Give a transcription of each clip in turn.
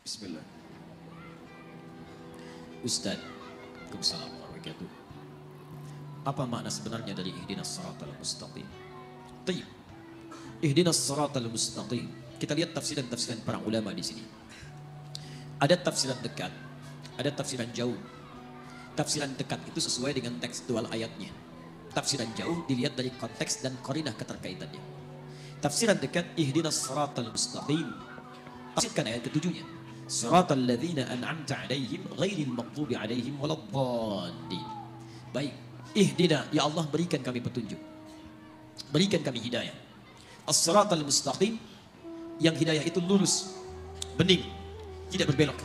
Bismillah. Ustaz, Waalaikumsalam warahmatullahi wabarakatuh. Apa makna sebenarnya dari ihdinas siratal mustaqim? Tayyib. Ihdinas siratal mustaqim. Kita lihat tafsiran-tafsiran para ulama di sini. Ada tafsiran dekat, ada tafsiran jauh. Tafsiran dekat itu sesuai dengan tekstual ayatnya. Tafsiran jauh dilihat dari konteks dan qarinah keterkaitannya. Tafsiran dekat, ihdinas siratal mustaqim. Tafsirkan ayat ketujuhnya. Siratal ladzina an'amta 'alaihim ghairil maghdubi 'alaihim waladdallin. Baik, ihdina, ya Allah berikan kami petunjuk. Berikan kami hidayah. As-siratal mustaqim, yang hidayah itu lurus, bening, tidak berbelok.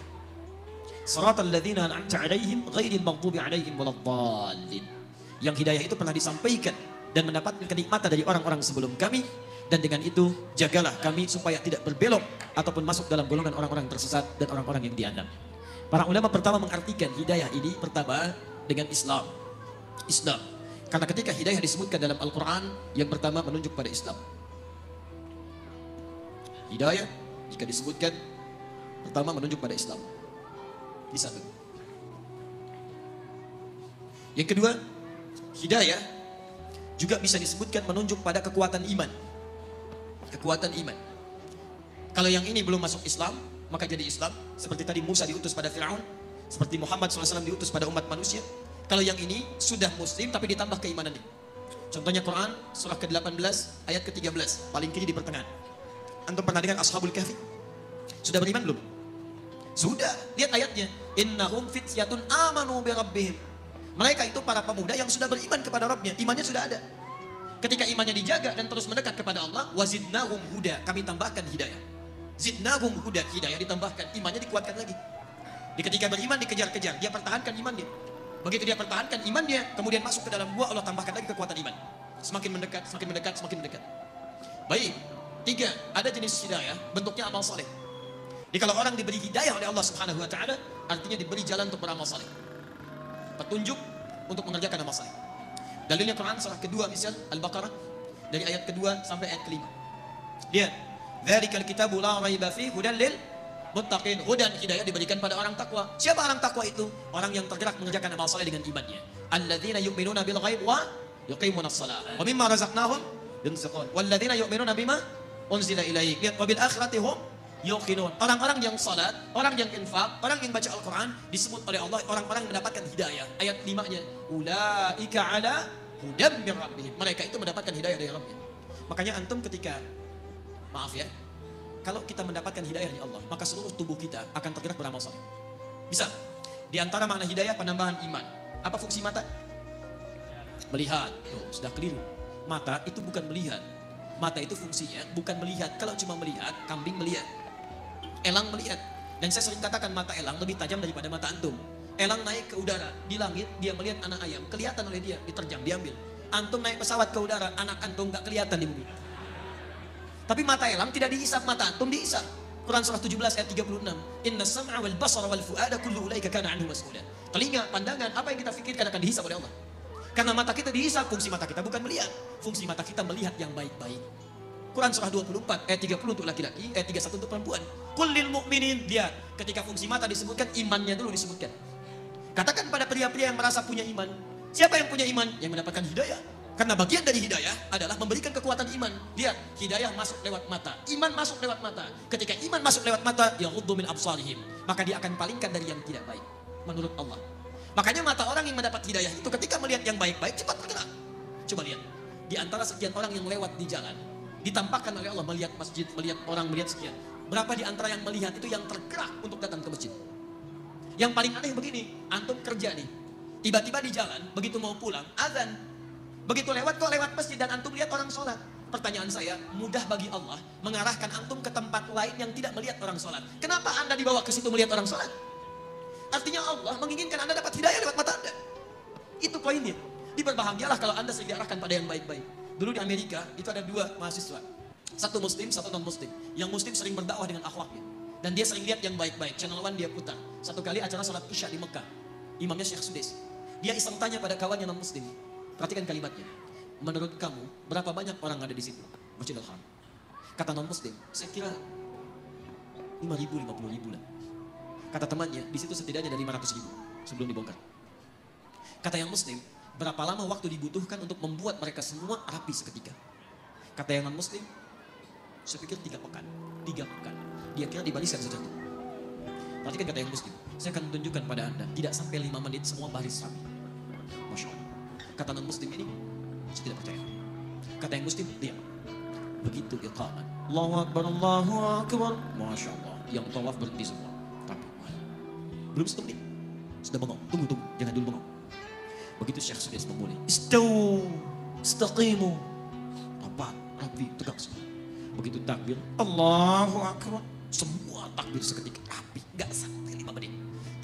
Siratal ladzina an'amta 'alaihim ghairil maghdubi 'alaihim waladdallin. Yang hidayah itu pernah disampaikan dan mendapatkan kenikmatan dari orang-orang sebelum kami, dan dengan itu jagalah kami supaya tidak berbelok ataupun masuk dalam golongan orang-orang tersesat dan orang-orang yang dianam. Para ulama pertama mengartikan hidayah ini pertama dengan Islam. Islam. Karena ketika hidayah disebutkan dalam Al-Quran, yang pertama menunjuk pada Islam. Hidayah jika disebutkan pertama menunjuk pada Islam. Di satu. Yang kedua, hidayah juga bisa disebutkan menunjuk pada kekuatan iman. Kekuatan iman. Kalau yang ini belum masuk Islam, maka jadi Islam. Seperti tadi Musa diutus pada Fir'aun, seperti Muhammad SAW diutus pada umat manusia. Kalau yang ini sudah muslim tapi ditambah keimanannya. Contohnya Quran surah ke-18 ayat ke-13, paling kiri di pertengahan. Antum pernah dengar Ashabul Kahfi? Sudah beriman belum? Sudah. Lihat ayatnya. Innahum fityatun amanu bi rabbihim. Mereka itu para pemuda yang sudah beriman kepada Rabbnya. Imannya sudah ada. Ketika imannya dijaga dan terus mendekat kepada Allah, wazidnahum huda, kami tambahkan hidayah. Zidnahum huda, hidayah ditambahkan, imannya dikuatkan lagi. Ketika beriman dikejar-kejar, dia pertahankan imannya. Begitu dia pertahankan imannya, kemudian masuk ke dalam gua, Allah tambahkan lagi kekuatan iman. Semakin mendekat, semakin mendekat, semakin mendekat. Baik, tiga, ada jenis hidayah, bentuknya amal saleh. Jadi kalau orang diberi hidayah oleh Allah Subhanahu Wa Taala, artinya diberi jalan untuk beramal saleh, petunjuk untuk mengerjakan amal saleh. Dalilnya Quran surah kedua misal Al-Baqarah dari ayat kedua sampai ayat kelima. Lihat, dzalikal kitabu la raiba fihi hudan lil muttaqin. Hudan, hidayah diberikan pada orang takwa. Siapa orang takwa itu? Orang yang tergerak mengerjakan amal saleh dengan imannya. Alladzina yu'minuna bil ghaib wa yuqimunas shalah wa mimma razaqnahum yunfiqun. Walladzina yu'minuna bima unzila ilaik. Lihat, wa bil akhirati hum yuqinun. Orang-orang yang salat, orang yang infak, orang yang baca Al-Quran disebut oleh Allah orang-orang mendapatkan hidayah. Ayat 5-nya, ulaika ala hudam min rabbihim. Mereka itu mendapatkan hidayah dari Rabbnya. Makanya antum ketika, maaf ya, kalau kita mendapatkan hidayah dari Allah, maka seluruh tubuh kita akan tergerak beramal saleh. Bisa. Di antara makna hidayah penambahan iman. Apa fungsi mata? Melihat. Tuh, sudah keliru. Mata itu bukan melihat. Mata itu fungsinya bukan melihat. Kalau cuma melihat, kambing melihat. Elang melihat. Dan saya sering katakan mata elang lebih tajam daripada mata antum. Elang naik ke udara, di langit dia melihat anak ayam, kelihatan oleh dia, diterjang, diambil. Antum naik pesawat ke udara, anak antum gak kelihatan di bumi. Tapi mata elang tidak dihisap, mata antum dihisap. Quran surah 17 ayat 36. Inna sam'a wal basara wal fu'ada kullu ulaika kana anhu mas'ula. Telinga, pandangan, apa yang kita fikirkan akan dihisap oleh Allah. Karena mata kita dihisap, fungsi mata kita bukan melihat. Fungsi mata kita melihat yang baik-baik. Quran surah 24 ayat 30 untuk laki-laki, ayat 31 untuk perempuan. Qul lil mu'minin, dia ketika fungsi mata disebutkan, imannya dulu disebutkan. Katakan pada pria-pria yang merasa punya iman. Siapa yang punya iman? Yang mendapatkan hidayah. Karena bagian dari hidayah adalah memberikan kekuatan iman. Lihat, hidayah masuk lewat mata, iman masuk lewat mata. Ketika iman masuk lewat mata, yaghuddu min absarihim, maka dia akan palingkan dari yang tidak baik menurut Allah. Makanya mata orang yang mendapat hidayah itu ketika melihat yang baik-baik cepat bergerak. Coba lihat, di antara sekian orang yang lewat di jalan, ditampakkan oleh Allah melihat masjid, melihat orang, melihat sekian. Berapa di antara yang melihat itu yang tergerak untuk datang ke masjid? Yang paling aneh begini, antum kerja nih, tiba-tiba di jalan, begitu mau pulang, azan. Begitu lewat kok lewat masjid dan antum lihat orang sholat. Pertanyaan saya, mudah bagi Allah mengarahkan antum ke tempat lain yang tidak melihat orang sholat. Kenapa anda dibawa ke situ melihat orang sholat? Artinya Allah menginginkan anda dapat hidayah lewat mata anda. Itu poinnya. Diberbahagialah kalau anda sering diarahkan pada yang baik-baik. Dulu di Amerika itu ada dua mahasiswa, satu muslim, satu non muslim. Yang muslim sering berdakwah dengan akhlaknya dan dia sering lihat yang baik-baik. Channel One dia putar. Satu kali acara salat Isya di Mekah, imamnya Syekh Sudais. Dia iseng tanya pada kawannya non muslim. Perhatikan kalimatnya. Menurut kamu berapa banyak orang ada di situ? Masjidil Haram. Kata non muslim, saya kira 5.000, 50.000 lah. Kata temannya, di situ setidaknya ada 500.000 sebelum dibongkar. Kata yang muslim, berapa lama waktu dibutuhkan untuk membuat mereka semua rapi seketika? Kata yang non-muslim, saya pikir 3 pekan. 3 pekan. Dia kira dibaliskan sejatuh. Perhatikan kata yang muslim, saya akan tunjukkan pada anda, tidak sampai 5 menit semua baris rapi. Masya Allah. Kata non-muslim ini, saya tidak percaya. Kata yang muslim, diam. Begitu iqamat. Allahu Akbar, Allahu Akbar. Masya Allah. Yang tawaf berhenti semua. Rapi. Belum 1 menit. Sudah bengong. Tunggu. Jangan dulu bengong. Begitu Syekh Sudais memulai. Istawu. Istaqimu. Rapi. Tegak semua. Begitu takbir. Allahu Akbar. Semua takbir seketika. Rapi. Gak sampai 5 menit.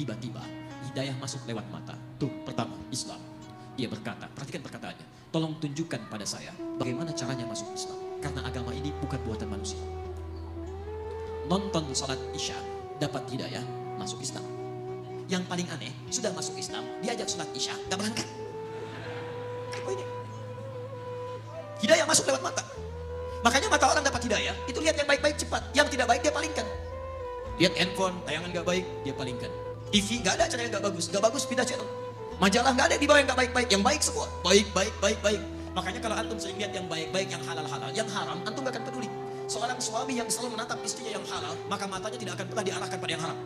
Tiba-tiba hidayah masuk lewat mata. Tuh pertama Islam. Dia berkata, perhatikan perkataannya. Tolong tunjukkan pada saya bagaimana caranya masuk Islam. Karena agama ini bukan buatan manusia. Nonton salat Isya dapat hidayah masuk Islam. Yang paling aneh, sudah masuk Islam, diajak salat Isya, gak berangkat. Apa ini? Hidayah masuk lewat mata. Makanya mata orang dapat hidayah, itu lihat yang baik-baik cepat. Yang tidak baik dia palingkan. Lihat handphone, tayangan gak baik, dia palingkan. TV gak ada acara yang gak bagus pindah channel. Majalah gak ada di bawah yang gak baik-baik, yang baik semua. Baik. Makanya kalau antum sering lihat yang baik-baik, yang halal-halal, yang haram, antum gak akan peduli. Seorang suami yang selalu menatap istrinya yang halal, maka matanya tidak akan pernah diarahkan pada yang haram.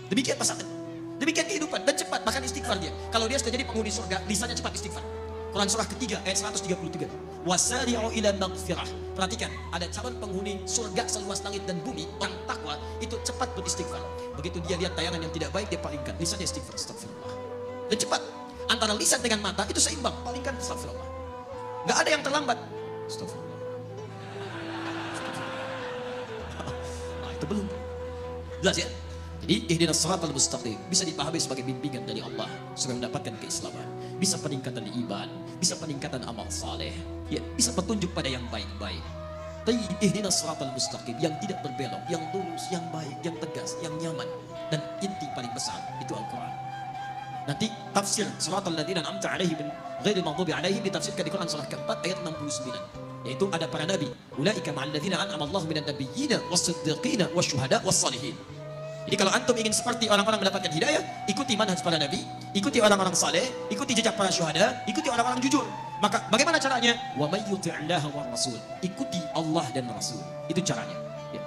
Demikian pasangan, demikian kehidupan, dan cepat, bahkan istighfar dia. Kalau dia sudah jadi penghuni surga, lisannya cepat istighfar. Quran surah ketiga ayat 133. Wasari'u ila maghfirah. Perhatikan, ada calon penghuni surga seluas langit dan bumi, orang takwa itu cepat beristighfar. Begitu dia lihat tayangan yang tidak baik, dia palingkan, lisannya istighfar, astagfirullah. Dan cepat, antara lisan dengan mata itu seimbang, palingkan, astagfirullah. Gak ada yang terlambat, astagfirullah. Nah, itu belum. Jelas ya? Jadi ihdinas shiratal mustaqim bisa dipahami sebagai bimbingan dari Allah supaya mendapatkan keislaman, bisa peningkatan iman, bisa peningkatan amal saleh, ya, bisa petunjuk pada yang baik-baik. Tapi ihdinas shiratal mustaqim yang tidak berbelok, yang lurus, yang baik, yang tegas, yang nyaman, dan inti paling besar itu Al-Qur'an. Nanti tafsir shiratal ladzina an'amta 'alaihim ghairil maghdubi 'alaihim ditafsirkan di Quran surah keempat ayat 69. Yaitu ada para nabi, ulaika ma'al ladzina an'ama Allahu minan nabiyyina was-siddiqina wasyuhada was-shalihin. Jadi kalau antum ingin seperti orang-orang mendapatkan hidayah, ikuti manhaj para nabi, ikuti orang-orang saleh, ikuti jejak para syuhada, ikuti orang-orang jujur. Maka bagaimana caranya? Wa may yuti'illaha war rasul. Ikuti Allah dan Rasul. Itu caranya. Ya.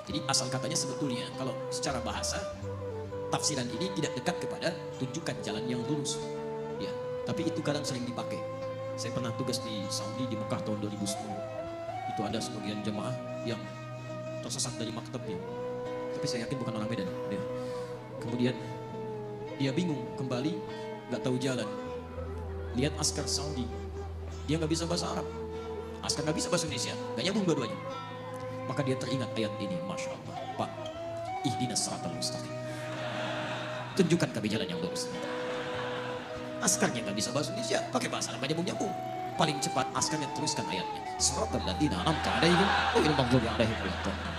Jadi asal katanya sebetulnya kalau secara bahasa tafsiran ini tidak dekat kepada tunjukkan jalan yang lurus. Ya, tapi itu kadang sering dipakai. Saya pernah tugas di Saudi di Mekah tahun 2010. Itu ada sebagian jemaah yang tersesat dari maktabnya. Tapi saya yakin bukan orang Medan. Kemudian dia bingung kembali, nggak tahu jalan. Lihat askar Saudi, dia nggak bisa bahasa Arab, askar nggak bisa bahasa Indonesia, nggak nyambung dua-duanya. Maka dia teringat ayat ini, masya Allah, Pak, ihdinas shiratal mustaqim. Tunjukkan kami jalan yang lurus. Askarnya nggak bisa bahasa Indonesia, pakai bahasa Arab nggak nyambung. Paling cepat askarnya teruskan ayatnya. Shiratal ladzina an'amta 'alaihim ghairil maghdubi 'alaihim waladdallin.